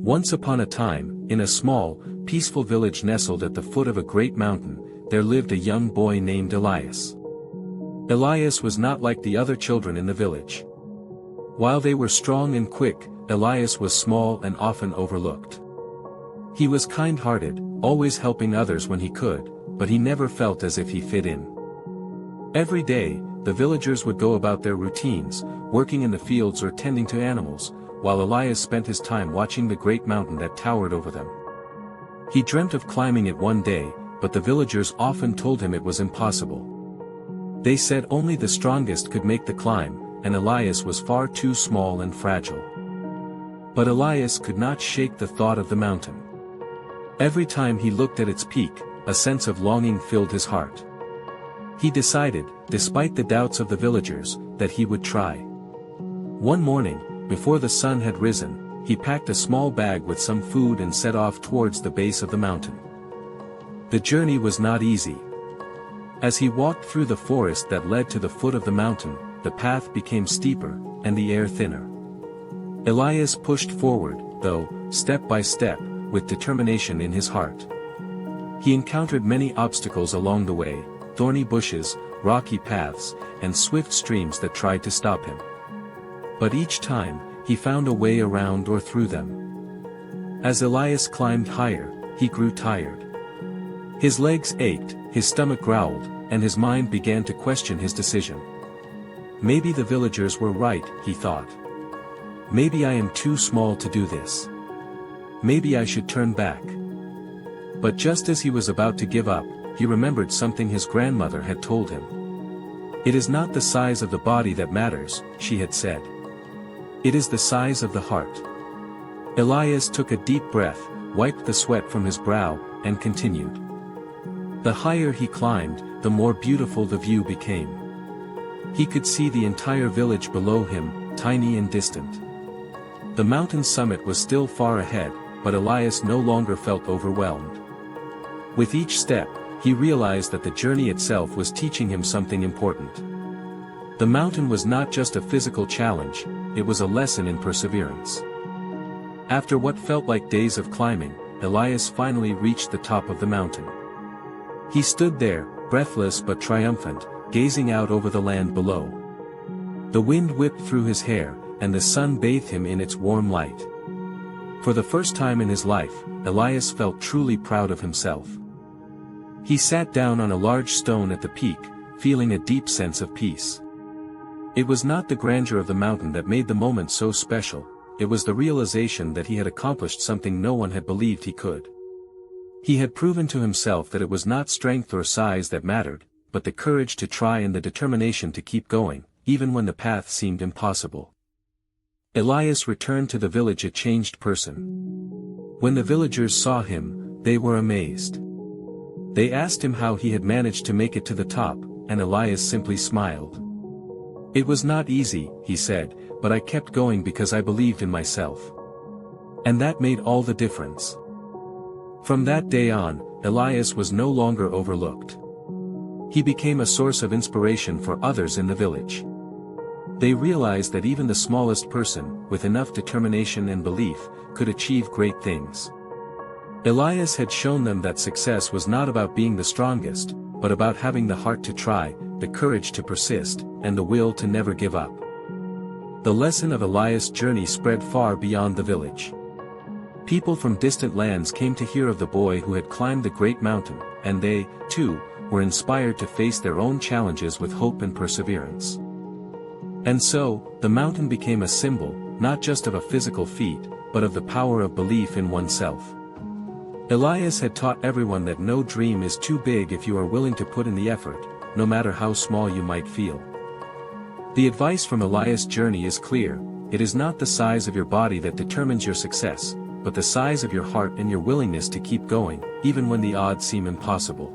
Once upon a time, in a small, peaceful village nestled at the foot of a great mountain, there lived a young boy named Elias. Elias was not like the other children in the village. While they were strong and quick, Elias was small and often overlooked. He was kind-hearted, always helping others when he could, but he never felt as if he fit in. Every day, the villagers would go about their routines, working in the fields or tending to animals, while Elias spent his time watching the great mountain that towered over them. He dreamt of climbing it one day, but the villagers often told him it was impossible. They said only the strongest could make the climb, and Elias was far too small and fragile. But Elias could not shake the thought of the mountain. Every time he looked at its peak, a sense of longing filled his heart. He decided, despite the doubts of the villagers, that he would try. One morning, before the sun had risen, he packed a small bag with some food and set off towards the base of the mountain. The journey was not easy. As he walked through the forest that led to the foot of the mountain, the path became steeper, and the air thinner. Elias pushed forward, though, step by step, with determination in his heart. He encountered many obstacles along the way, thorny bushes, rocky paths, and swift streams that tried to stop him. But each time, he found a way around or through them. As Elias climbed higher, he grew tired. His legs ached, his stomach growled, and his mind began to question his decision. Maybe the villagers were right, he thought. Maybe I am too small to do this. Maybe I should turn back. But just as he was about to give up, he remembered something his grandmother had told him. It is not the size of the body that matters, she had said. It is the size of the heart. Elias took a deep breath, wiped the sweat from his brow, and continued. The higher he climbed, the more beautiful the view became. He could see the entire village below him, tiny and distant. The mountain summit was still far ahead, but Elias no longer felt overwhelmed. With each step, he realized that the journey itself was teaching him something important. The mountain was not just a physical challenge, it was a lesson in perseverance. After what felt like days of climbing, Elias finally reached the top of the mountain. He stood there, breathless but triumphant, gazing out over the land below. The wind whipped through his hair, and the sun bathed him in its warm light. For the first time in his life, Elias felt truly proud of himself. He sat down on a large stone at the peak, feeling a deep sense of peace. It was not the grandeur of the mountain that made the moment so special, it was the realization that he had accomplished something no one had believed he could. He had proven to himself that it was not strength or size that mattered, but the courage to try and the determination to keep going, even when the path seemed impossible. Elias returned to the village a changed person. When the villagers saw him, they were amazed. They asked him how he had managed to make it to the top, and Elias simply smiled. It was not easy, he said, but I kept going because I believed in myself. And that made all the difference. From that day on, Elias was no longer overlooked. He became a source of inspiration for others in the village. They realized that even the smallest person, with enough determination and belief, could achieve great things. Elias had shown them that success was not about being the strongest, but about having the heart to try, the courage to persist, and the will to never give up. The lesson of Elias' journey spread far beyond the village. People from distant lands came to hear of the boy who had climbed the great mountain, and they, too, were inspired to face their own challenges with hope and perseverance. And so, the mountain became a symbol, not just of a physical feat, but of the power of belief in oneself. Elias had taught everyone that no dream is too big if you are willing to put in the effort, no matter how small you might feel. The advice from Elias' journey is clear: it is not the size of your body that determines your success, but the size of your heart and your willingness to keep going, even when the odds seem impossible.